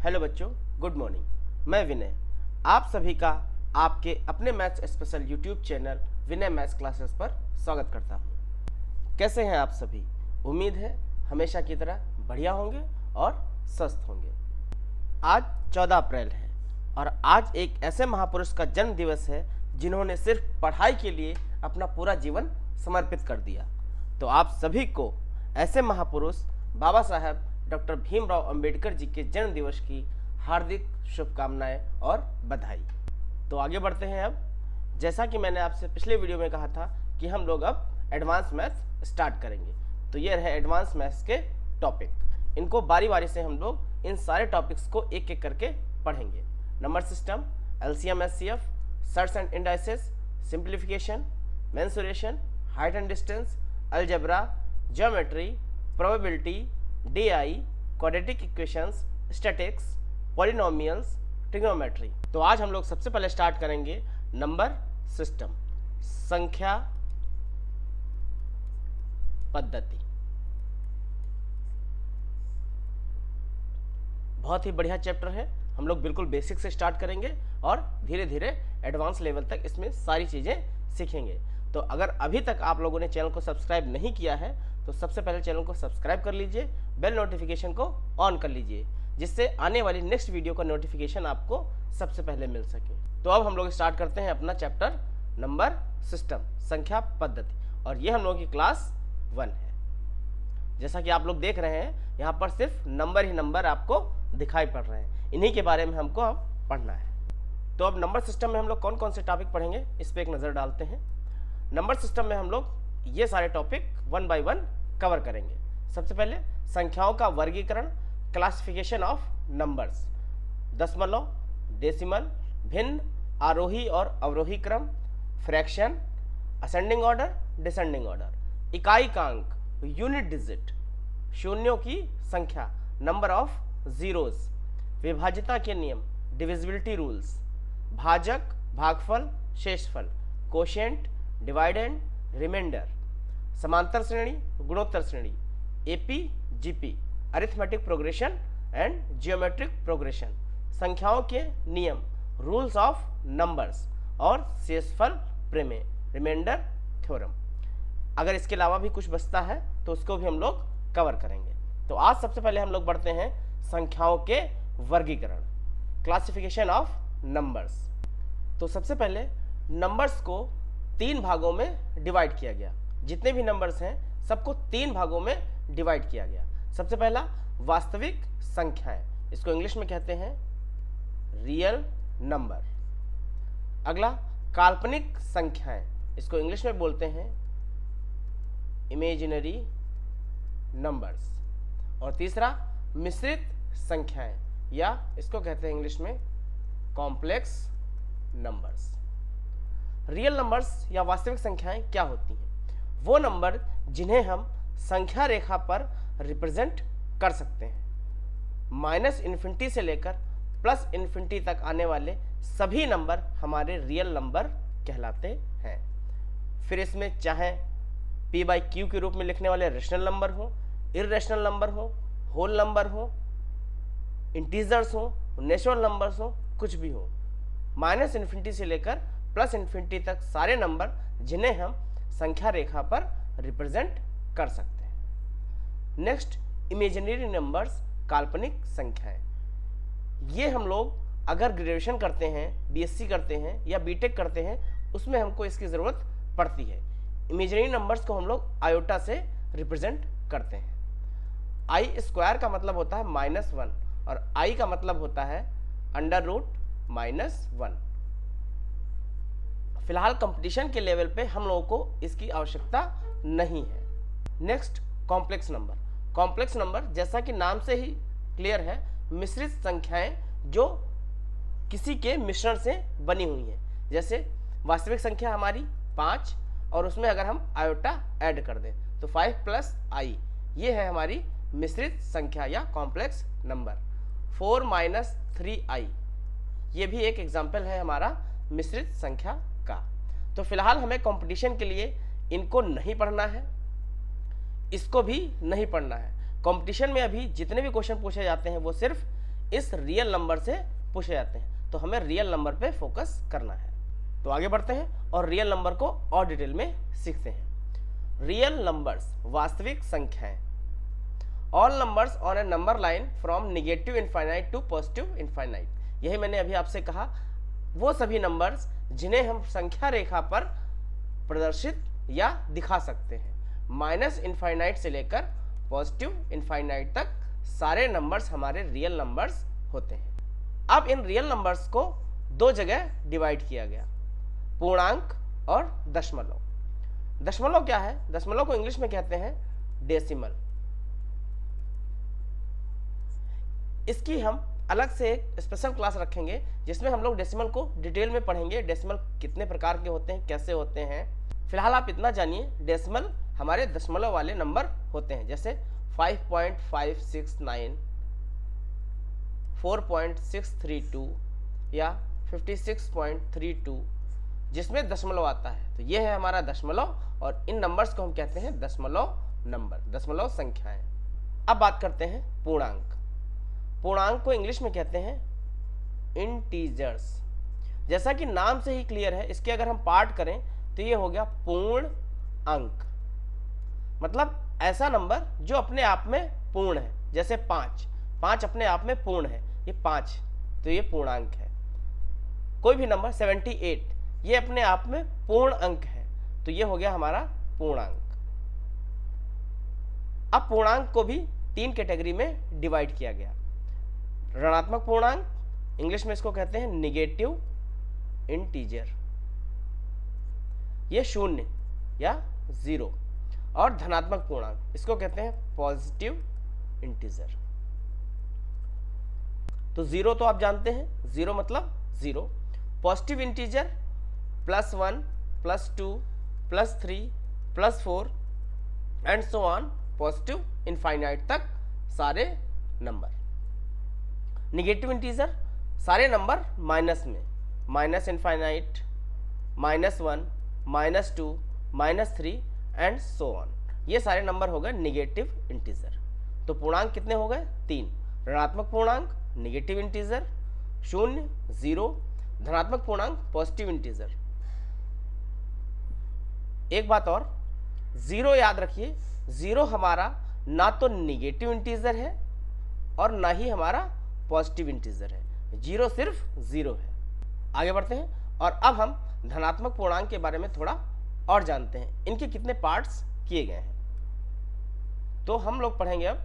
Hello बच्चों, good morning. मैं विनय आप सभी का आपके अपने मैथ्स स्पेशल यूट्यूब चैनल विनय मैथ्स क्लासेस पर स्वागत करता हूँ। कैसे हैं आप सभी? उम्मीद है हमेशा की तरह बढ़िया होंगे और स्वस्थ होंगे। आज 14 अप्रैल है और आज एक ऐसे महापुरुष का जन्म दिवस है जिन्होंने सिर्फ पढ़ाई के लिए अपना पूरा जीवन समर्पित कर दिया। तो आप सभी को ऐसे महापुरुष बाबा साहब डॉक्टर भीमराव अंबेडकर जी के जन्म दिवस की हार्दिक शुभकामनाएं और बधाई। तो आगे बढ़ते हैं। अब जैसा कि मैंने आपसे पिछले वीडियो में कहा था कि हम लोग अब एडवांस मैथ्स स्टार्ट करेंगे, तो ये रहे एडवांस मैथ्स के टॉपिक। इनको बारी बारी से हम लोग इन सारे टॉपिक्स को एक एक करके पढ़ेंगे। Number system, LCM HCF, shirts and indices, simplification, mensuration, height and distance, algebra, geometry, probability, DI, quadratic equations, statics, polynomials, trigonometry. तो आज हम लोग सबसे पहले स्टार्ट करेंगे नंबर सिस्टम, संख्या पद्धति। बहुत ही बढ़िया चैप्टर है। हम लोग बिल्कुल बेसिक से स्टार्ट करेंगे और धीरे धीरे एडवांस लेवल तक इसमें सारी चीज़ें सीखेंगे। तो अगर अभी तक आप लोगों ने चैनल को सब्सक्राइब नहीं किया है तो सबसे पहले चैनल को सब्सक्राइब कर लीजिए, बेल नोटिफिकेशन को ऑन कर लीजिए, जिससे आने वाली नेक्स्ट वीडियो का नोटिफिकेशन आपको सबसे पहले मिल सके। तो अब हम लोग स्टार्ट करते हैं अपना चैप्टर नंबर सिस्टम, संख्या पद्धति, और ये हम लोगों की क्लास 1 है। जैसा कि आप लोग देख रहे हैं यहाँ पर सिर्फ नंबर ही नंबर आपको दिखाई पड़ रहे हैं, इन्हीं के बारे में हमको अब पढ़ना है। तो अब नंबर सिस्टम में हम लोग कौन कौन से टॉपिक पढ़ेंगे इस पर एक नज़र डालते हैं। नंबर सिस्टम में हम लोग ये सारे टॉपिक 1 बाय 1 कवर करेंगे। सबसे पहले संख्याओं का वर्गीकरण, क्लासिफिकेशन ऑफ नंबर्स, दशमलव, डेसिमल, भिन्न, आरोही और अवरोही क्रम, fraction, ascending order, descending order, इकाई का अंक, यूनिट डिजिट, शून्यों की संख्या, नंबर ऑफ जीरोज, विभाज्यता के नियम, डिविजिबिलिटी रूल्स, भाजक, भागफल, शेषफल, कोशेंट, डिवाइडेंड, रिमाइंडर, समांतर श्रेणी, गुणोत्तर श्रेणी, AP, GP, arithmetic progression and geometric progression, संख्याओं के नियम, रूल्स ऑफ नंबर्स और शेषफल प्रमेय, रिमाइंडर थ्योरम। अगर इसके अलावा भी कुछ बचता है तो उसको भी हम लोग कवर करेंगे। तो आज सबसे पहले हम लोग बढ़ते हैं संख्याओं के वर्गीकरण, क्लासिफिकेशन ऑफ नंबर्स। तो सबसे पहले नंबर्स को 3 भागों में डिवाइड किया गया। जितने भी नंबर्स हैं सबको 3 भागों में डिवाइड किया गया। सबसे पहला वास्तविक संख्याएं, इसको इंग्लिश में कहते हैं रियल नंबर। अगला काल्पनिक संख्याएं, इसको इंग्लिश में बोलते हैं इमेजिनरी नंबर्स। और तीसरा मिश्रित संख्याएं, या इसको कहते हैं इंग्लिश में कॉम्प्लेक्स नंबर्स। रियल नंबर्स या वास्तविक संख्याएं क्या होती हैं? वो नंबर जिन्हें हम संख्या रेखा पर रिप्रेजेंट कर सकते हैं। -इन्फिनिटी से लेकर +इन्फिनिटी तक आने वाले सभी नंबर हमारे रियल नंबर कहलाते हैं। फिर इसमें चाहे p/q के रूप में लिखने वाले रेशनल नंबर हो, इर्रेशनल नंबर हो, होल नंबर हो, इंटीजर्स हो, नेचुरल नंबर्स हो, कुछ भी हो, -इन्फिनिटी से लेकर +इन्फिनिटी तक सारे नंबर जिन्हें हम संख्या रेखा पर रिप्रेजेंट कर सकते हैं। नेक्स्ट इमेजिनरी नंबर्स, काल्पनिक संख्याएं। ये हम लोग अगर ग्रेजुएशन करते हैं, बीएससी करते हैं या बीटेक करते हैं, उसमें हमको इसकी ज़रूरत पड़ती है। इमेजिनरी नंबर्स को हम लोग आयोटा से रिप्रेजेंट करते हैं। I² का मतलब होता है -1 और I का मतलब होता है √-1। फिलहाल कंपटीशन के लेवल पे हम लोगों को इसकी आवश्यकता नहीं है। Next complex number. Complex number जैसा कि नाम से ही क्लियर है, मिश्रित संख्याएं जो किसी के मिश्रण से बनी हुई हैं। जैसे वास्तविक संख्या हमारी 5 और उसमें अगर हम आयोटा ऐड कर दें तो 5 + I, ये है हमारी मिश्रित संख्या या कॉम्प्लेक्स नंबर। 4 - 3I, ये भी एक एग्जाम्पल है हमारा मिश्रित संख्या का। तो फिलहाल हमें कंपटीशन के लिए इनको नहीं पढ़ना है, इसको भी नहीं पढ़ना है। कंपटीशन में अभी जितने भी क्वेश्चन पूछे जाते हैं वो सिर्फ इस रियल नंबर से पूछे जाते हैं। तो हमें रियल नंबर पे फोकस करना है। तो आगे बढ़ते हैं और रियल नंबर को और डिटेल में सीखते हैं। रियल नंबर्स वास्तविक संख्याएं। All numbers on a number line from negative infinite to positive infinite. यही मैंने अभी आपसे कहा, वो सभी नंबर्स जिन्हें हम संख्या रेखा पर प्रदर्शित या दिखा सकते हैं। माइनस इनफाइनाइट से लेकर पॉजिटिव इनफाइनाइट तक सारे नंबर्स हमारे रियल नंबर्स होते हैं। अब इन रियल नंबर्स को दो जगह डिवाइड किया गया, पूर्णांक और दशमलव। दशमलव क्या है? दशमलव को इंग्लिश में कहते हैं डेसिमल। इसकी हम अलग से एक स्पेशल क्लास रखेंगे जिसमें हम लोग डेसिमल को डिटेल में पढ़ेंगे। डेसिमल कितने प्रकार के होते हैं, कैसे होते हैं। फिलहाल आप इतना जानिए, डेसिमल हमारे दशमलव वाले नंबर होते हैं, जैसे 5.569, 4.632 या 56.32, जिसमें दशमलव आता है। तो ये है हमारा दशमलव और इन नंबर्स को हम कहते हैं दशमलव नंबर, दशमलव संख्याएं। अब बात करते हैं पूर्णांक। पूर्णांक को इंग्लिश में कहते हैं इंटीजर्स। जैसा कि नाम से ही क्लियर है, इसके अगर हम पार्ट करें तो ये हो गया पूर्ण अंक, मतलब ऐसा नंबर जो अपने आप में पूर्ण है। जैसे 5 अपने आप में पूर्ण है, ये 5, तो ये पूर्णांक है। कोई भी नंबर 78, ये अपने आप में पूर्ण अंक है, तो ये हो गया हमारा पूर्णांक। अब पूर्णांक को भी 3 कैटेगरी में डिवाइड किया गया। ऋणात्मक पूर्णांक, इंग्लिश में इसको कहते हैं नेगेटिव इंटीजर, ये 0 या 0, और धनात्मक पूर्णांक, इसको कहते हैं पॉजिटिव इंटीजर। तो 0 तो आप जानते हैं, 0 मतलब 0। Positive integer +1, +2, +3, +4 and so on, positive infinite तक सारे नंबर। नेगेटिव इंटीजर सारे नंबर माइनस में, minus infinite, -1, -2, -3 and so on, ये सारे नंबर हो गए नेगेटिव इंटीजर। तो पूर्णांक कितने हो गए? 3। ऋणात्मक पूर्णांक नेगेटिव इंटीजर 0, 0, धनात्मक पूर्णांक पॉजिटिव इंटीजर। एक बात और, 0 याद रखिए, 0 हमारा ना तो नेगेटिव इंटीजर है और ना ही हमारा पॉजिटिव इंटीजर है। 0 सिर्फ 0 है। आगे बढ़ते हैं और अब हम धनात्मक पूर्णांक के बारे में थोड़ा और जानते हैं, इनके कितने पार्ट्स किए गए हैं। तो हम लोग पढ़ेंगे अब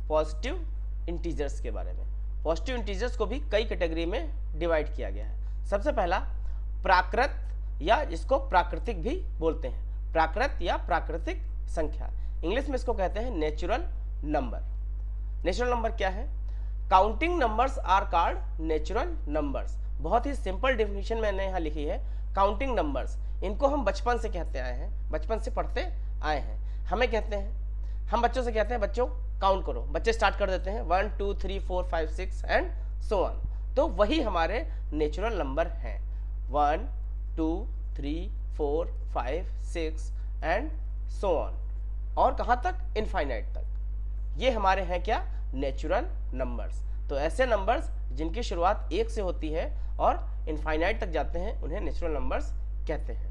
पॉजिटिव इंटीजर्स के बारे में। पॉजिटिव इंटीजर्स को भी कई कैटेगरी में डिवाइड किया गया है। सबसे पहला प्राकृत, या इसको प्राकृतिक भी बोलते हैं, प्राकृत या प्राकृतिक संख्या। इंग्लिश में इसको कहते हैं नेचुरल नंबर। नेचुरल नंबर क्या है? Counting numbers are called natural numbers. बहुत ही सिंपल डेफिनेशन मैंने यहाँ लिखी है। काउंटिंग नंबर्स, इनको हम बचपन से कहते आए हैं, बचपन से पढ़ते आए हैं। हमें कहते हैं, हम बच्चों से कहते हैं बच्चों काउंट करो, बच्चे स्टार्ट कर देते हैं 1 2 3 4 5 6 एंड सो ऑन। तो वही हमारे नेचुरल नंबर हैं, 1 2 3 4 5 6 एंड सो ऑन, और कहाँ तक? इनफाइनाइट तक। ये हमारे हैं क्या? Natural numbers. तो ऐसे नंबर्स जिनकी शुरुआत 1 से होती है और इनफाइनाइट तक जाते हैं, उन्हें नेचुरल नंबर्स कहते हैं।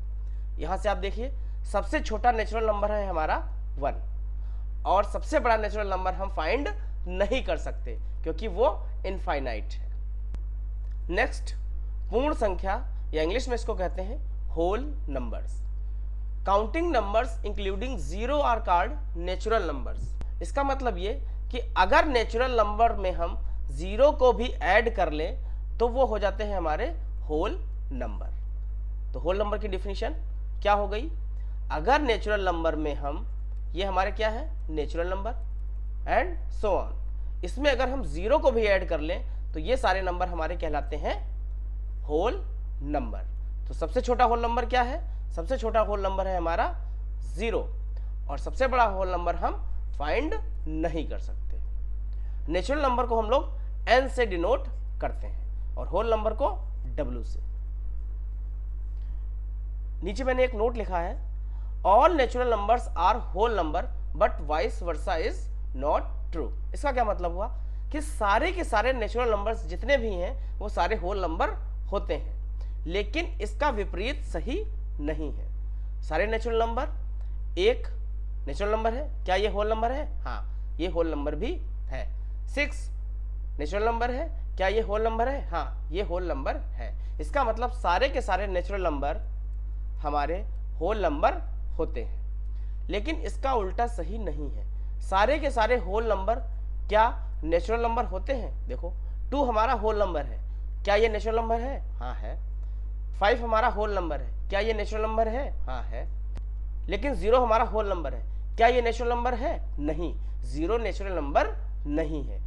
यहाँ से आप देखिए, सबसे छोटा नेचुरल नंबर है हमारा 1, और सबसे बड़ा नेचुरल नंबर हम फाइंड नहीं कर सकते क्योंकि वो इनफाइनाइट है। नेक्स्ट, पूर्ण संख्या, या इंग्लिश में इसको कहते हैं whole numbers. Counting numbers including 0 are called natural numbers. इसका मतलब ये कि अगर नेचुरल नंबर में हम 0 को भी ऐड कर लें तो वो हो जाते हैं हमारे होल नंबर। तो होल नंबर की डिफिनीशन क्या हो गई? अगर नेचुरल नंबर में हम, ये हमारे क्या है? Natural number and so on, इसमें अगर हम 0 को भी ऐड कर लें तो ये सारे नंबर हमारे कहलाते हैं होल नंबर। तो सबसे छोटा होल नंबर क्या है? सबसे छोटा होल नंबर है हमारा 0, और सबसे बड़ा होल नंबर हम फाइंड नहीं कर सकते। नेचुरल नंबर को हम लोग n से डिनोट करते हैं और होल नंबर को w से। नीचे मैंने एक नोट लिखा है, all natural numbers are whole number but vice versa is not true. इसका क्या मतलब हुआ? कि सारे के सारे नेचुरल नंबर्स जितने भी हैं वो सारे होल नंबर होते हैं, लेकिन इसका विपरीत सही नहीं है। सारे नेचुरल नंबर एक नेचुरल नंबर है, क्या ये होल नंबर है? हाँ, ये होल नंबर भी है। 6 नेचुरल नंबर है, क्या ये होल नंबर है? हाँ, ये होल नंबर है। इसका मतलब सारे के सारे नेचुरल नंबर हमारे होल नंबर होते हैं, लेकिन इसका उल्टा सही नहीं है। सारे के सारे होल नंबर क्या नेचुरल नंबर होते हैं? देखो 2 हमारा होल नंबर है, क्या ये नेचुरल नंबर है? हाँ है। 5 हमारा होल नंबर है, क्या ये नेचुरल नंबर है? हाँ है। लेकिन 0 हमारा होल नंबर है, क्या ये नेचुरल नंबर है? नहीं, 0 नेचुरल नंबर नहीं है।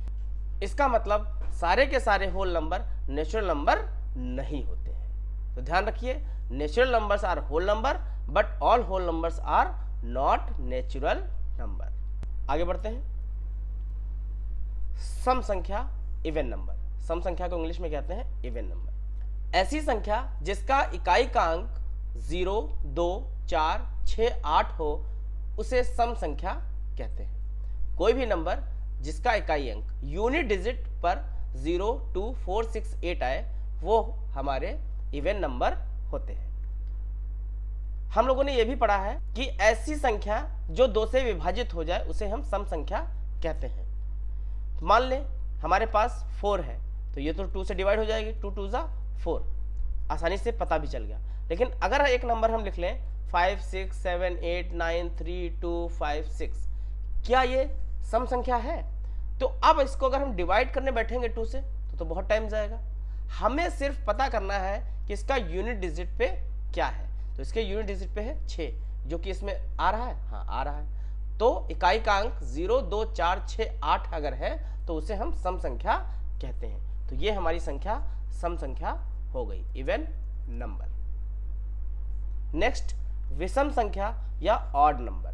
इसका मतलब सारे के सारे होल नंबर नेचुरल नंबर नहीं होते हैं। तो ध्यान रखिए, natural numbers are whole number but all whole numbers are not natural number. आगे बढ़ते हैं। सम संख्या, इवन नंबर। सम संख्या को इंग्लिश में कहते हैं इवन नंबर। ऐसी संख्या जिसका इकाई का अंक 0, 2, 4, 6, 8 हो उसे सम संख्या कहते हैं। कोई भी नंबर जिसका इकाई अंक यूनिट डिजिट पर 0, 2, 4, 6, 8 आए वो हमारे इवन नंबर होते हैं। हम लोगों ने यह भी पढ़ा है कि ऐसी संख्या जो 2 से विभाजित हो जाए उसे हम सम संख्या कहते हैं। मान लें हमारे पास 4 है तो ये तो 2 से डिवाइड हो जाएगी, 2 2 ज़ा 4, आसानी से पता भी चल गया। लेकिन अगर एक नंबर हम लिख लें 5, 6, 7, 8, 9, 3, 2, 5, 6, क्या ये सम संख्या है? तो अब इसको अगर हम डिवाइड करने बैठेंगे 2 से तो बहुत टाइम जाएगा। हमें सिर्फ पता करना है कि इसका यूनिट डिजिट पे क्या है। तो इसके यूनिट डिजिट पे है 6, जो कि इसमें आ रहा है। हाँ, आ रहा है। तो इकाई का अंक 0, 2, 4, 6, 8 अगर है तो उसे हम सम संख्या कहते हैं। तो ये हमारी संख्या सम संख्या हो गई, इवन नंबर। नेक्स्ट, विषम संख्या या ऑड नंबर।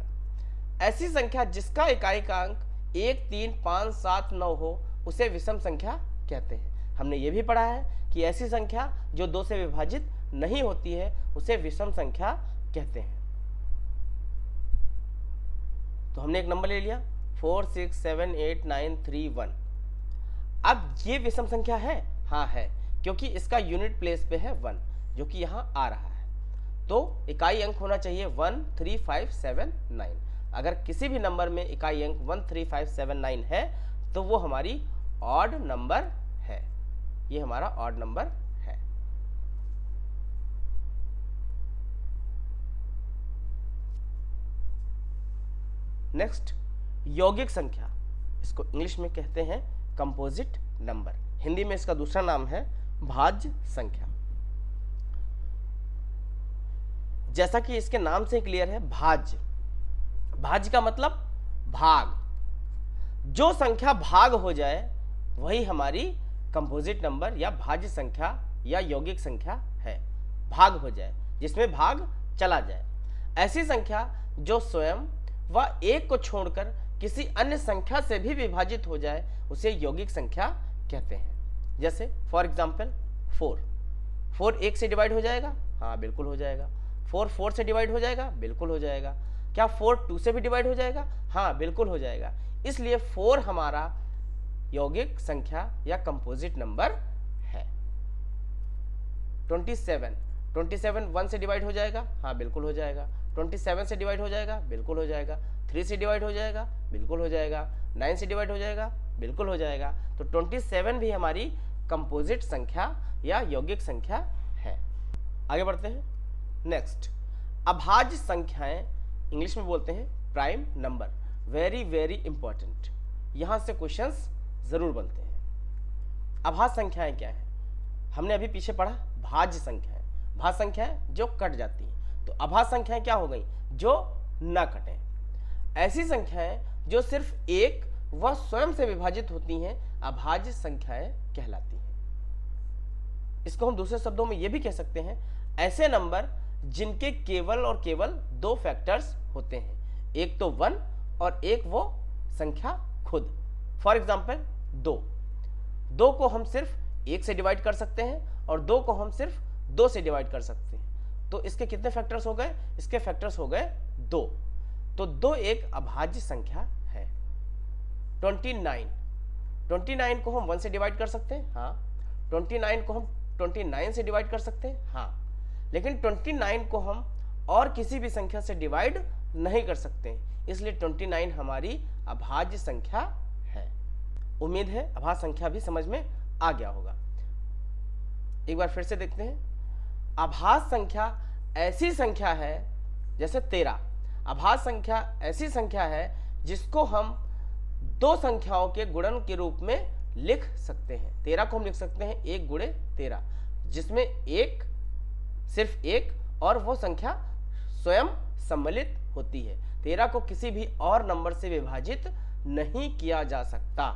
ऐसी संख्या जिसका इकाई का अंक 1, 3, 5, 7, 9 हो उसे विषम संख्या कहते हैं। हमने ये भी पढ़ा है कि ऐसी संख्या जो 2 से विभाजित नहीं होती है उसे विषम संख्या कहते हैं। तो हमने एक नंबर ले लिया 4, 6, 7, 8, 9, 3, 1। अब ये विषम संख्या है? हाँ है, क्योंकि इसका यूनिट प्लेस पे है 1, जो कि यहाँ आ रहा है। तो इकाई अंक होना चाहिए 1, 3, 5, 7, 9। अगर किसी भी नंबर में इकाई अंक 1, 3, 5, 7, 9 है तो वो हमारी ऑड नंबर है। ये हमारा ऑड नंबर है। नेक्स्ट, यौगिक संख्या। इसको इंग्लिश में कहते हैं कंपोजिट नंबर। हिंदी में इसका दूसरा नाम है भाज्य संख्या। जैसा कि इसके नाम से क्लियर है, भाज्य। भाज्य का मतलब भाग। जो संख्या भाग हो जाए वही हमारी कंपोजिट नंबर या भाज्य संख्या या यौगिक संख्या है। भाग हो जाए, जिसमें भाग चला जाए। ऐसी संख्या जो स्वयं व एक को छोड़कर किसी अन्य संख्या से भी विभाजित हो जाए उसे यौगिक संख्या कहते हैं। जैसे फॉर एग्जाम्पल 4 1 से डिवाइड हो जाएगा? हाँ, बिल्कुल हो जाएगा। 4 से डिवाइड हो जाएगा? बिल्कुल हो जाएगा। क्या 4 2 से भी डिवाइड हो जाएगा? हाँ, बिल्कुल हो जाएगा। इसलिए 4 हमारा यौगिक संख्या या कंपोजिट नंबर है। 27 1 से डिवाइड हो जाएगा? हाँ, बिल्कुल हो जाएगा। 27 से डिवाइड हो जाएगा? बिल्कुल हो जाएगा। 3 से डिवाइड हो जाएगा? बिल्कुल हो जाएगा। 9 से डिवाइड हो जाएगा? बिल्कुल हो जाएगा। तो 27 भी हमारी कंपोजिट संख्या या यौगिक संख्या है। आगे बढ़ते हैं। नेक्स्ट, अभाज्य संख्याएं इंग्लिश में बोलते हैं prime number. Very very important, यहां से क्वेश्चंस जरूर बनते हैं। अभाज्य संख्याएं क्या है? हमने अभी पीछे पढ़ा भाज्य संख्याएं। भाज्य संख्याएं जो कट जाती हैं। तो अभाज्य संख्याएं क्या हो गई? जो न कटें। ऐसी संख्याएं जो सिर्फ एक व स्वयं से विभाजित होती हैं अभाज्य संख्याएं कहलाती हैं। इसको हम दूसरे शब्दों में यह भी कह सकते हैं, ऐसे नंबर जिनके केवल और केवल 2 फैक्टर्स होते हैं, एक तो 1 और एक वो संख्या खुद। फॉर एग्जाम्पल 2 को हम सिर्फ 1 से डिवाइड कर सकते हैं और 2 को हम सिर्फ 2 से डिवाइड कर सकते हैं। तो इसके कितने फैक्टर्स हो गए? इसके फैक्टर्स हो गए 2। तो 2 एक अभाज्य संख्या है। 29 को हम 1 से डिवाइड कर सकते हैं, हाँ। 29 को हम 29 से डिवाइड कर सकते हैं, हाँ। लेकिन 29 को हम और किसी भी संख्या से डिवाइड नहीं कर सकते, इसलिए 29 हमारी अभाज्य संख्या है। उम्मीद है अभाज्य संख्या भी समझ में आ गया होगा। एक बार फिर से देखते हैं। अभाज्य संख्या ऐसी संख्या है, जैसे 13, अभाज्य संख्या ऐसी संख्या है जिसको हम दो संख्याओं के गुणन के रूप में लिख सकते हैं। 13 को हम लिख सकते हैं 1 गुणे 13, जिसमें एक सिर्फ एक और वो संख्या स्वयं सम्मिलित होती है। 13 को किसी भी और नंबर से विभाजित नहीं किया जा सकता।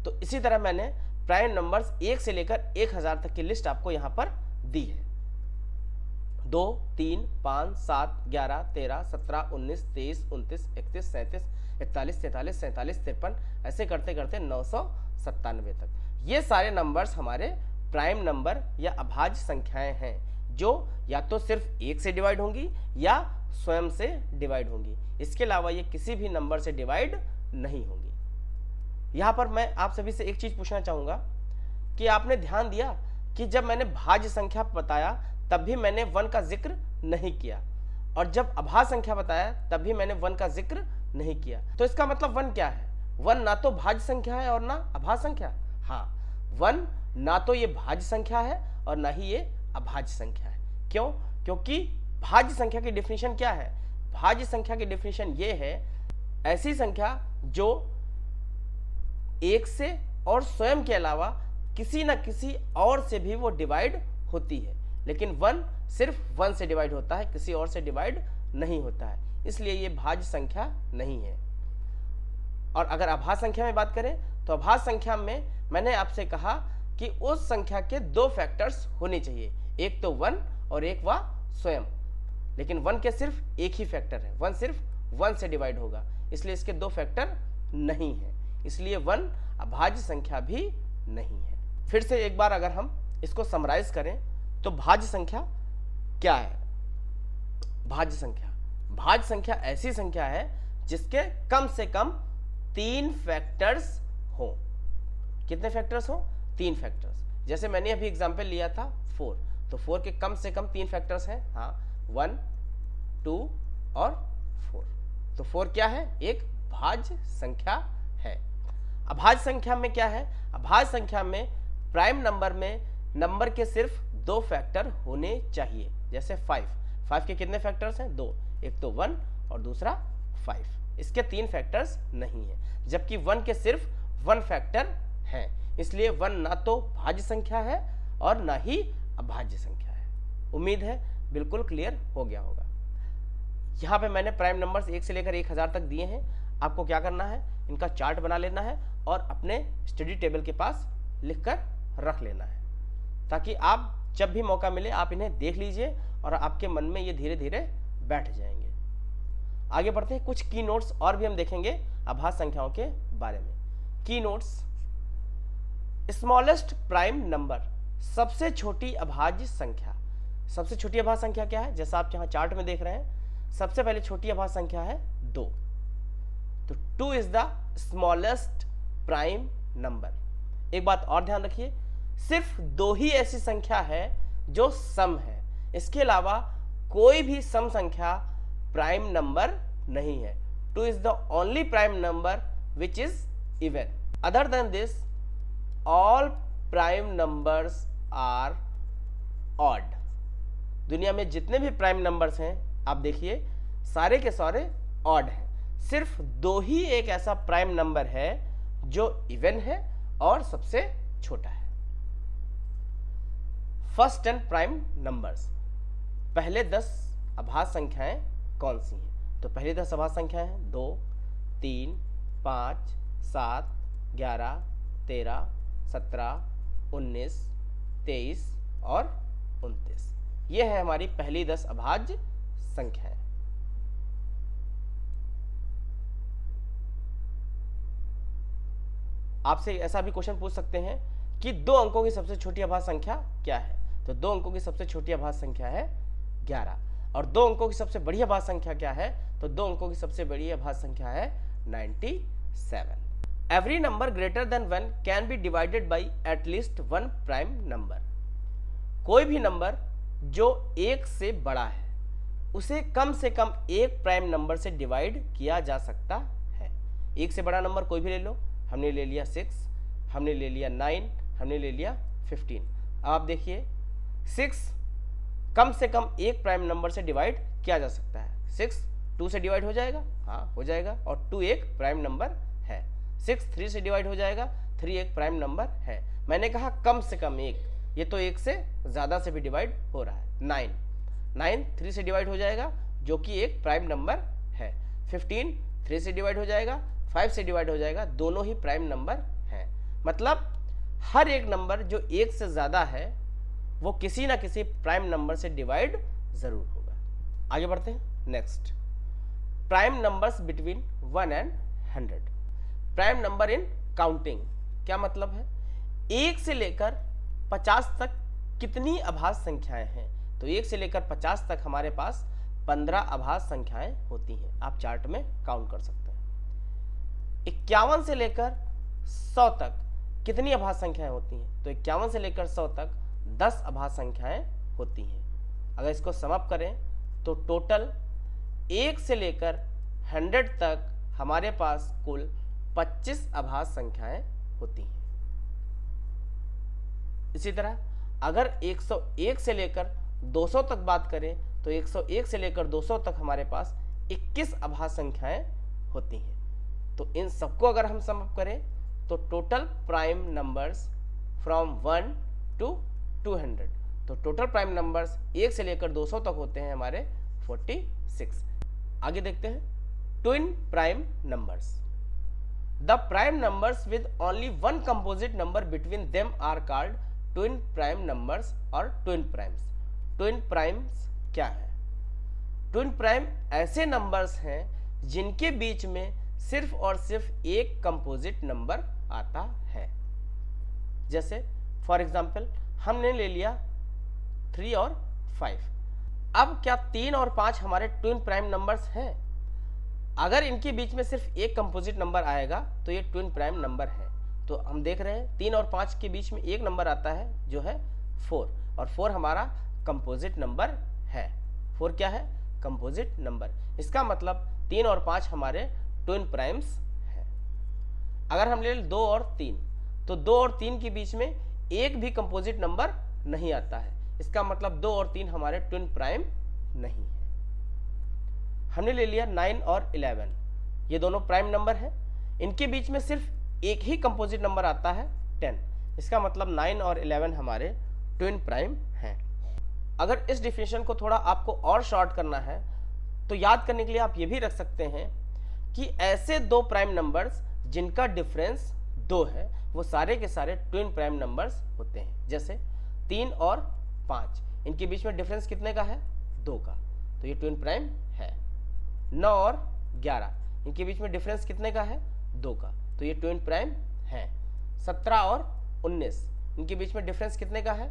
तो इसी तरह मैंने प्राइम नंबर्स 1 से लेकर 1000 तक की लिस्ट आपको यहां पर दी है। 2, 3, 5, 7, 11, 13, 17, 19, 23, 29, 31, 37, 41, 43, 47, 53, ऐसे करते करते 997 तक। ये सारे नंबर्स हमारे प्राइम नंबर या अभाज्य संख्याएं हैं, जो या तो सिर्फ 1 से डिवाइड होंगी या स्वयं से डिवाइड होंगी। इसके अलावा ये किसी भी नंबर से डिवाइड नहीं होंगी। यहाँ पर मैं आप सभी से एक चीज पूछना चाहूंगा कि आपने ध्यान दिया कि जब मैंने भाज्य संख्या बताया तब भी मैंने 1 का जिक्र नहीं किया, और जब अभाज्य संख्या बताया तब भी मैंने 1 का जिक्र नहीं किया। तो इसका मतलब 1 क्या है? 1 ना तो भाज्य संख्या है और ना अभाज्य संख्या। हाँ, 1 ना तो ये भाज्य संख्या है और ना ही ये अभाज्य संख्या है। क्यों? क्योंकि भाज्य संख्या की डिफिनीशन क्या है? भाज्य संख्या की डिफिनीशन ये है, ऐसी संख्या जो 1 से और स्वयं के अलावा किसी न किसी और से भी वो डिवाइड होती है। लेकिन 1 सिर्फ 1 से डिवाइड होता है, किसी और से डिवाइड नहीं होता है, इसलिए ये भाज्य संख्या नहीं है। और अगर अभाज्य संख्या में बात करें तो अभाज्य संख्या में मैंने आपसे कहा कि उस संख्या के 2 फैक्टर्स होने चाहिए, एक तो 1 और एक वह स्वयं। लेकिन 1 के सिर्फ एक ही फैक्टर है, 1 सिर्फ 1 से डिवाइड होगा, इसलिए इसके 2 फैक्टर नहीं है, इसलिए 1 अभाज्य संख्या भी नहीं है। फिर से एक बार अगर हम इसको समराइज करें तो भाज्य संख्या क्या है? भाज्य संख्या ऐसी संख्या है जिसके कम से कम 3 फैक्टर्स हो। कितने फैक्टर्स हो? 3 फैक्टर्स। जैसे मैंने अभी एग्जांपल लिया था 4, तो 4 के कम से कम 3 फैक्टर्स हैं, हाँ, 1, 2 और 4। तो 4 क्या है? एक भाज्य संख्या है। अभाज्य संख्या में क्या है? अभाज्य संख्या में प्राइम नंबर में नंबर के सिर्फ 2 फैक्टर होने चाहिए। जैसे 5 के कितने फैक्टर्स हैं? 2, एक तो 1 और दूसरा 5। इसके 3 फैक्टर्स नहीं है, जबकि 1 के सिर्फ 1 फैक्टर हैं, इसलिए 1 ना तो भाज्य संख्या है और ना ही अभाज्य संख्या है। उम्मीद है बिल्कुल क्लियर हो गया होगा। यहाँ पे मैंने प्राइम नंबर्स 1 से लेकर 1000 तक दिए हैं। आपको क्या करना है? इनका चार्ट बना लेना है और अपने स्टडी टेबल के पास लिखकर रख लेना है, ताकि आप जब भी मौका मिले आप इन्हें देख लीजिए और आपके मन में ये धीरे धीरे बैठ जाएंगे। आगे बढ़ते हैं, कुछ की नोट्स और भी हम देखेंगे अभाज्य संख्याओं के बारे में। की नोट्स: स्मॉलेस्ट प्राइम नंबर, सबसे छोटी अभाज्य संख्या। सबसे छोटी अभाज्य संख्या क्या है? जैसा आप यहाँ चार्ट में देख रहे हैं, सबसे पहले छोटी अभाज्य संख्या है 2। तो 2 is the smallest prime number. एक बात और ध्यान रखिए, सिर्फ 2 ही ऐसी संख्या है जो सम है, इसके अलावा कोई भी सम संख्या प्राइम नंबर नहीं है। 2 is the only prime number which is even. Other than this all prime numbers are odd. दुनिया में जितने भी प्राइम नंबर्स हैं आप देखिए सारे के सारे ऑड हैं। सिर्फ 2 ही एक ऐसा प्राइम नंबर है जो इवन है और सबसे छोटा है। फर्स्ट 10 प्राइम नंबर्स, पहले 10 अभाज्य संख्याएं कौन सी हैं? तो पहली 10 अभाज्य संख्याएं हैं 2, 3, 5, 7, 11, 13, 17, 19, 23 और 29। ये है हमारी पहली 10 अभाज्य संख्याएं। आपसे ऐसा भी क्वेश्चन पूछ सकते हैं कि 2 अंकों की सबसे छोटी अभाज्य संख्या क्या है? तो 2 अंकों की सबसे छोटी अभाज्य संख्या है 11। और 2 अंकों की सबसे बड़ी अभाज्य संख्या क्या है? तो 2 अंकों की सबसे बड़ी अभाज्य संख्या है 99। 7। Every number greater than 1 can be divided by at least 1 prime number. कोई भी नंबर जो 1 से बड़ा है उसे कम से कम एक प्राइम नंबर से डिवाइड किया जा सकता है। 1 से बड़ा नंबर कोई भी ले लो, हमने ले लिया 6, हमने ले लिया 9, हमने ले लिया 15। अब आप देखिए 6 कम से कम एक प्राइम नंबर से डिवाइड किया जा सकता है। 6 2 से डिवाइड हो जाएगा, हाँ हो जाएगा, और 2 एक प्राइम नंबर है। 6 3 से डिवाइड हो जाएगा, 3 एक प्राइम नंबर है। मैंने कहा कम से कम एक, ये तो 1 से ज़्यादा से भी डिवाइड हो रहा है। 9 3 से डिवाइड हो जाएगा, जो कि एक प्राइम नंबर है। 15 3 से डिवाइड हो जाएगा, 5 से डिवाइड हो जाएगा, दोनों ही प्राइम नंबर हैं। मतलब हर एक नंबर जो 1 से ज़्यादा है वो किसी ना किसी प्राइम नंबर से डिवाइड ज़रूर होगा। आगे बढ़ते हैं। Next, prime numbers between 1 and 100। Prime number in counting, क्या मतलब है? 1 से लेकर 50 तक कितनी अभाज्य संख्याएं हैं? तो 1 से लेकर 50 तक हमारे पास 15 अभाज्य संख्याएं होती हैं। आप चार्ट में काउंट कर सकते हैं। 51 से लेकर 100 तक कितनी अभाज्य संख्याएं होती हैं? तो 51 से लेकर 100 तक 10 अभाज्य संख्याएं होती हैं। अगर इसको समाप्त करें तो टोटल 1 से लेकर 100 तक हमारे पास कुल 25 अभाज्य संख्याएं होती हैं। इसी तरह अगर 101 से लेकर 200 तक बात करें तो 101 से लेकर 200 तक हमारे पास 21 अभाज्य संख्याएं होती हैं। तो इन सबको अगर हम सम अप करें तो total prime numbers from 1 to 200, तो टोटल प्राइम नंबर्स 1 से लेकर 200 तक होते हैं हमारे 46। आगे देखते हैं twin prime numbers. The prime numbers with only one composite number between them are called twin prime numbers और ट्विन प्राइम्स। ट्विन प्राइम्स क्या है? ट्विन प्राइम ऐसे नंबर्स हैं जिनके बीच में सिर्फ और सिर्फ एक कंपोजिट नंबर आता है। जैसे फॉर एग्जाम्पल हमने ले लिया 3 और 5। अब क्या 3 और 5 हमारे ट्विन प्राइम नंबर्स हैं? अगर इनके बीच में सिर्फ एक कंपोजिट नंबर आएगा तो ये ट्विन प्राइम नंबर है। तो हम देख रहे हैं 3 और 5 के बीच में एक नंबर आता है जो है 4, और 4 हमारा कंपोजिट नंबर है। 4 क्या है? Composite number. इसका मतलब 3 और 5 हमारे ट्विन प्राइम्स है। अगर हम ले 2 और 3, तो 2 और 3 के बीच में एक भी कंपोजिट नंबर नहीं आता है। इसका मतलब 2 और 3 हमारे ट्विन प्राइम नहीं है। हमने ले लिया 9 और 11, ये दोनों प्राइम नंबर हैं। इनके बीच में सिर्फ एक ही कंपोजिट नंबर आता है 10। इसका मतलब 9 और 11 हमारे ट्विन प्राइम हैं। अगर इस डिफिनेशन को थोड़ा आपको और शॉर्ट करना है तो याद करने के लिए आप ये भी रख सकते हैं कि ऐसे दो प्राइम नंबर्स जिनका डिफरेंस 2 है वो सारे के सारे ट्विन प्राइम नंबर्स होते हैं। जैसे 3 और 5, इनके बीच में डिफरेंस कितने का है? 2 का, तो ये ट्विन प्राइम है। 9 और 11, इनके बीच में डिफरेंस कितने का है? 2 का, तो ये ट्विन प्राइम है। 17 और 19, इनके बीच में डिफरेंस कितने का है?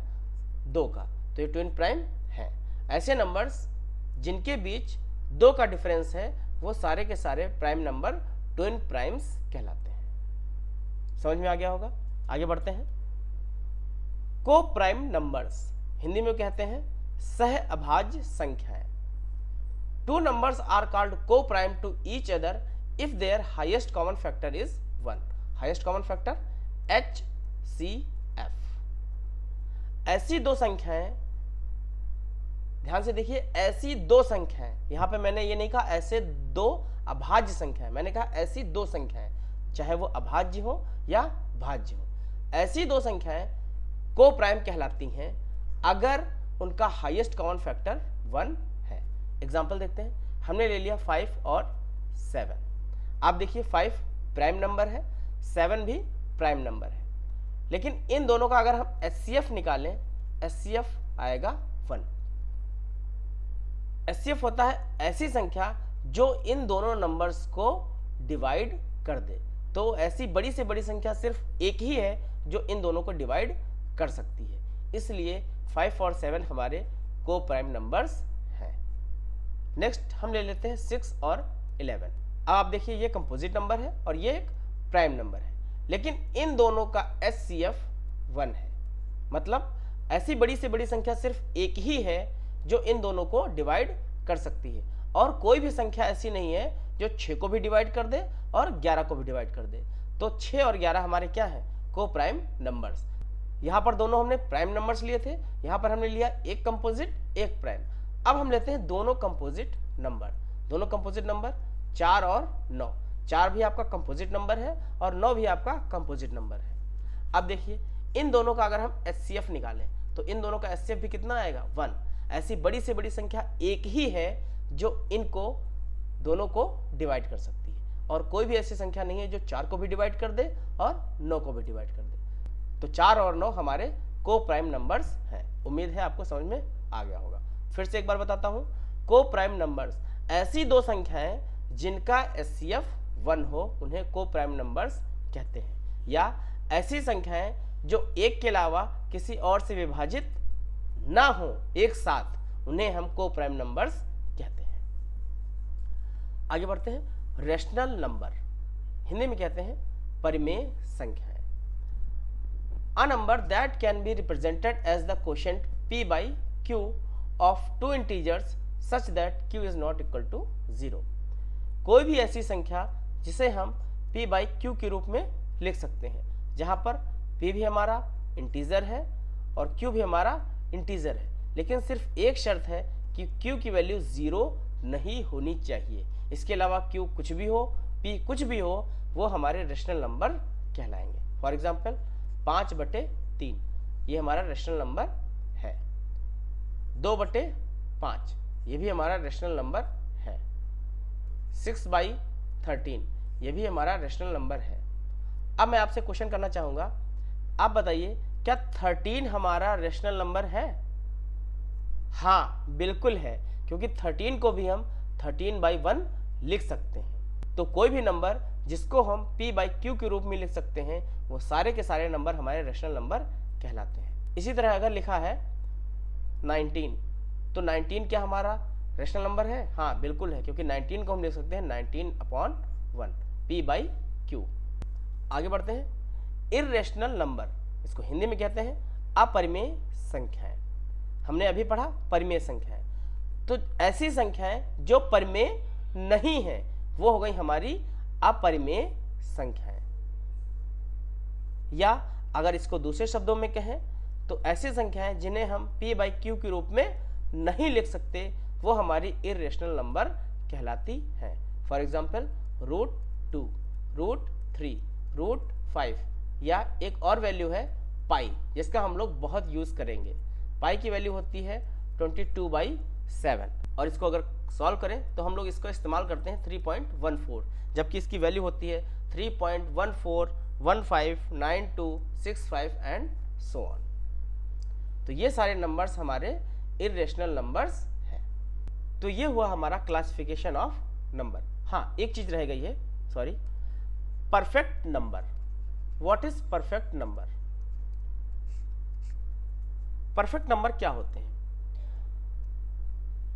2 का, तो ये ट्विन प्राइम है। ऐसे नंबर्स जिनके बीच 2 का डिफरेंस है वो सारे के सारे प्राइम नंबर ट्विन प्राइम्स कहलाते हैं। समझ में आ गया होगा। आगे बढ़ते हैं। को प्राइम नंबर्स, हिंदी में कहते हैं सह अभाज्य संख्याएं। 2 numbers are called co-prime to each other if their highest common factor is 1. Highest common factor HCF। ऐसी दो संख्याएं, ध्यान से देखिए, ऐसी दो संख्याएं, यहां पे मैंने ये नहीं कहा ऐसे दो अभाज्य संख्याएं, मैंने कहा ऐसी दो संख्याएं, चाहे वो अभाज्य हो या भाज्य हो, ऐसी दो संख्याएं को प्राइम कहलाती हैं अगर उनका हाईएस्ट कॉमन फैक्टर 1 है। एग्जाम्पल देखते हैं। हमने ले लिया 5 और 7। आप देखिए 5 प्राइम नंबर है, 7 भी प्राइम नंबर है, लेकिन इन दोनों का अगर हम HCF निकालें, HCF आएगा 1। HCF होता है ऐसी संख्या जो इन दोनों नंबर्स को डिवाइड कर दे। तो ऐसी बड़ी से बड़ी संख्या सिर्फ एक ही है जो इन दोनों को डिवाइड कर सकती है, इसलिए 5 और 7 हमारे को प्राइम नंबर्स हैं। नेक्स्ट हम ले लेते हैं 6 और 11। अब आप देखिए ये कंपोजिट नंबर है और ये एक प्राइम नंबर है, लेकिन इन दोनों का HCF 1 है। मतलब ऐसी बड़ी से बड़ी संख्या सिर्फ एक ही है जो इन दोनों को डिवाइड कर सकती है, और कोई भी संख्या ऐसी नहीं है जो 6 को भी डिवाइड कर दे और 11 को भी डिवाइड कर दे। तो 6 और 11 हमारे क्या है, को प्राइम नंबर्स। यहाँ पर दोनों हमने प्राइम नंबर्स लिए थे, यहाँ पर हमने लिया एक कंपोजिट एक प्राइम। अब हम लेते हैं दोनों कंपोजिट नंबर। दोनों कंपोजिट नंबर 4 और 9। 4 भी आपका कंपोजिट नंबर है और 9 भी आपका कंपोजिट नंबर है। अब देखिए इन दोनों का अगर हम HCF निकालें तो इन दोनों का HCF भी कितना आएगा, 1। ऐसी बड़ी से बड़ी संख्या एक ही है जो इनको दोनों को डिवाइड कर सकती है, और कोई भी ऐसी संख्या नहीं है जो 4 को भी डिवाइड कर दे और 9 को भी डिवाइड कर दे। तो 4 और 9 हमारे को प्राइम नंबर्स हैं। उम्मीद है आपको समझ में आ गया होगा। फिर से एक बार बताता हूं, को प्राइम नंबर्स ऐसी दो संख्याएं जिनका HCF 1 हो उन्हें को प्राइम नंबर्स कहते हैं, या ऐसी संख्याएं जो एक के अलावा किसी और से विभाजित ना हो एक साथ, उन्हें हम को प्राइम नंबर्स कहते हैं। आगे बढ़ते हैं। रेशनल नंबर हिंदी में कहते हैं परिमेय संख्याएं। A number that can be represented as the quotient p by q of two integers such that q is not equal to 0। कोई भी ऐसी संख्या जिसे हम p by q के रूप में लिख सकते हैं, जहां पर p भी हमारा इंटीजर है और q भी हमारा इंटीजर है, लेकिन सिर्फ एक शर्त है कि q की वैल्यू 0 नहीं होनी चाहिए। इसके अलावा q कुछ भी हो, p कुछ भी हो, वो हमारे रेशनल नंबर कहलाएंगे। फॉर एग्जाम्पल 5/3 ये हमारा रेशनल नंबर है। 2/5 ये भी हमारा रेशनल नंबर है। 6/13 ये भी हमारा रेशनल नंबर है। अब मैं आपसे क्वेश्चन करना चाहूंगा, आप बताइए क्या 13 हमारा रेशनल नंबर है? हाँ बिल्कुल है, क्योंकि 13 को भी हम 13/1 लिख सकते हैं। तो कोई भी नंबर जिसको हम p by q के रूप में लिख सकते हैं वो सारे के सारे नंबर हमारे रेशनल नंबर कहलाते हैं। इसी तरह अगर लिखा है 19, तो 19 क्या हमारा रेशनल नंबर है? हाँ बिल्कुल है, क्योंकि 19 को हम लिख सकते हैं 19/1 p by q। आगे बढ़ते हैं। इर्रेशनल नंबर, इसको हिंदी में कहते हैं अपरिमेय संख्याएं। हमने अभी पढ़ा परिमेय संख्याएं, तो ऐसी संख्याएं जो परिमेय नहीं है वो हो गई हमारी अपरिमेय संख्याएं। या अगर इसको दूसरे शब्दों में कहें तो ऐसी संख्याएं जिन्हें हम p by q के रूप में नहीं लिख सकते वो हमारी इर्रेशनल नंबर कहलाती हैं। फॉर एग्जाम्पल √2, √3, √5, या एक और वैल्यू है पाई, जिसका हम लोग बहुत यूज करेंगे। पाई की वैल्यू होती है 22/7, और इसको अगर सॉल्व करें तो हम लोग इसको इस्तेमाल करते हैं 3.14, जबकि इसकी वैल्यू होती है 3.14159265 एंड सो ऑन। तो ये सारे नंबर्स हमारे इर्रेशनल नंबर्स हैं। तो ये हुआ हमारा क्लासिफिकेशन ऑफ नंबर। हाँ एक चीज रह गई है, sorry, perfect number. What is perfect number? Perfect number क्या होते हैं?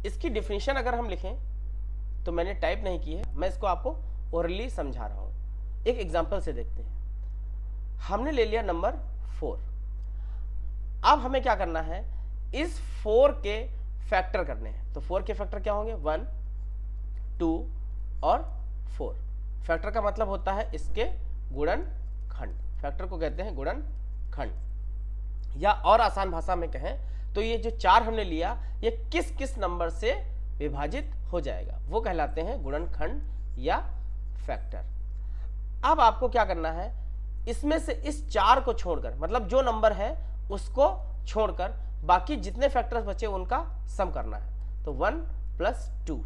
इसकी डिफिनेशन अगर हम लिखें तो मैंने टाइप नहीं की है, मैं इसको आपको ओरली समझा रहा हूं। एक एग्जांपल से देखते हैं। हमने ले लिया नंबर 4। अब हमें क्या करना है, इस 4 के फैक्टर करने हैं। तो 4 के फैक्टर क्या होंगे? 1, 2 और 4। फैक्टर का मतलब होता है इसके गुणनखंड। फैक्टर को कहते हैं गुणनखंड, या और आसान भाषा में कहें तो ये जो 4 हमने लिया ये किस किस नंबर से विभाजित हो जाएगा वो कहलाते हैं गुणनखंड या फैक्टर। अब आपको क्या करना है, इसमें से इस 4 को छोड़कर, मतलब जो नंबर है उसको छोड़कर बाकी जितने फैक्टर्स बचे उनका सम करना है। तो 1 + 2,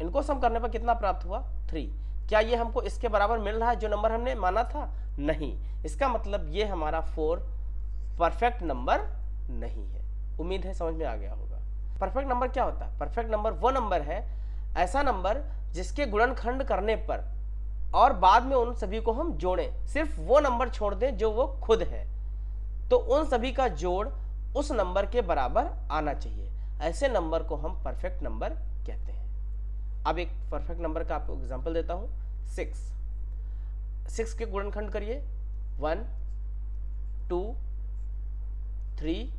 इनको सम करने पर कितना प्राप्त हुआ? 3। क्या ये हमको इसके बराबर मिल रहा है जो नंबर हमने माना था? नहीं। इसका मतलब ये हमारा 4 परफेक्ट नंबर नहीं है। उम्मीद है समझ में आ गया होगा। परफेक्ट नंबर क्या होता है? परफेक्ट नंबर वो नंबर है, ऐसा नंबर जिसके गुणनखंड करने पर और बाद में उन सभी को हम जोड़ें, सिर्फ वो नंबर छोड़ दें जो वो खुद है, तो उन सभी का जोड़ उस नंबर के बराबर आना चाहिए। ऐसे नंबर को हम परफेक्ट नंबर कहते हैं। अब एक परफेक्ट नंबर का आपको एग्जांपल देता हूँ, 6 के गुणनखंड करिए, 1, 2, 3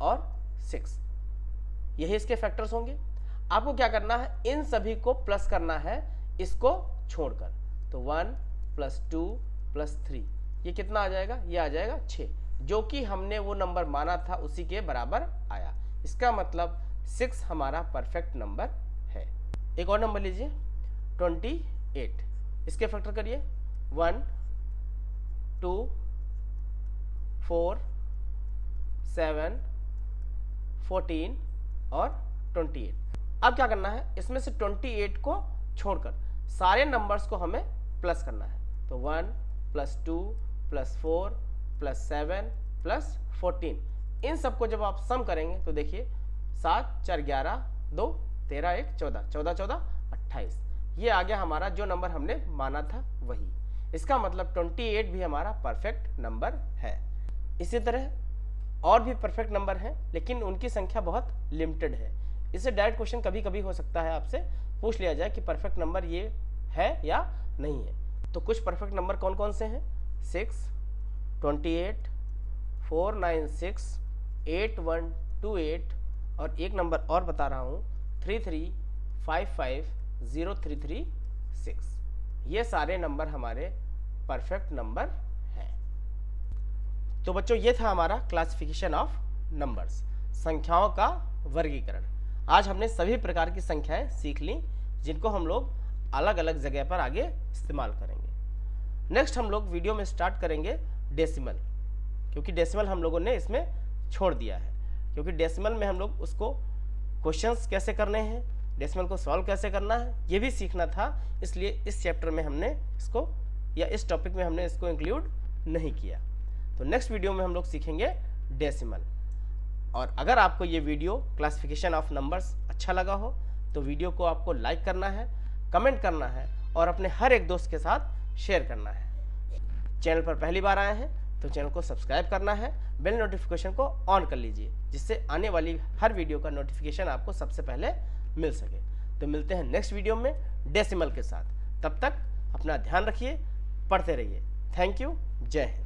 और 6, यही इसके फैक्टर्स होंगे। आपको क्या करना है, इन सभी को प्लस करना है इसको छोड़कर। तो 1 + 2 + 3, ये कितना आ जाएगा, ये आ जाएगा 6, जो कि हमने वो नंबर माना था उसी के बराबर आया। इसका मतलब 6 हमारा परफेक्ट नंबर है। एक और नंबर लीजिए 28, इसके फैक्टर करिए 1, 2, 4, 7, 14 और 28। अब क्या करना है, इसमें से 28 को छोड़कर सारे नंबर्स को हमें प्लस करना है। तो 1 + 2 + 4 + 7 + 14, इन सबको जब आप सम करेंगे तो देखिए 7 × 4 = 11, 2 = 13, 1 = 14, 14 × 14 = 28। ये आ गया हमारा जो नंबर हमने माना था वही। इसका मतलब 28 भी हमारा परफेक्ट नंबर है। इसी तरह और भी परफेक्ट नंबर हैं, लेकिन उनकी संख्या बहुत लिमिटेड है। इससे डायरेक्ट क्वेश्चन कभी कभी हो सकता है, आपसे पूछ लिया जाए कि परफेक्ट नंबर ये है या नहीं है। तो कुछ परफेक्ट नंबर कौन कौन से हैं, 6, 28, 496, 8128 और एक नंबर और बता रहा हूँ 33550336। ये सारे नंबर हमारे परफेक्ट नंबर हैं। तो बच्चों ये था हमारा क्लासिफिकेशन ऑफ नंबर्स, संख्याओं का वर्गीकरण। आज हमने सभी प्रकार की संख्याएं सीख ली जिनको हम लोग अलग अलग जगह पर आगे इस्तेमाल करेंगे। नेक्स्ट हम लोग वीडियो में स्टार्ट करेंगे डेसिमल, क्योंकि डेसिमल हम लोगों ने इसमें छोड़ दिया है, क्योंकि डेसिमल में हम लोग उसको क्वेश्चंस कैसे करने हैं, डेसिमल को सॉल्व कैसे करना है, ये भी सीखना था। इसलिए इस चैप्टर में हमने इसको या इस टॉपिक में हमने इसको इंक्लूड नहीं किया। तो नेक्स्ट वीडियो में हम लोग सीखेंगे डेसिमल। और अगर आपको ये वीडियो क्लासिफिकेशन ऑफ नंबर्स अच्छा लगा हो तो वीडियो को आपको लाइक करना है, कमेंट करना है और अपने हर एक दोस्त के साथ शेयर करना है। चैनल पर पहली बार आए हैं तो चैनल को सब्सक्राइब करना है, बेल नोटिफिकेशन को ऑन कर लीजिए, जिससे आने वाली हर वीडियो का नोटिफिकेशन आपको सबसे पहले मिल सके। तो मिलते हैं नेक्स्ट वीडियो में डेसिमल के साथ। तब तक अपना ध्यान रखिए, पढ़ते रहिए। थैंक यू, जय हिंद।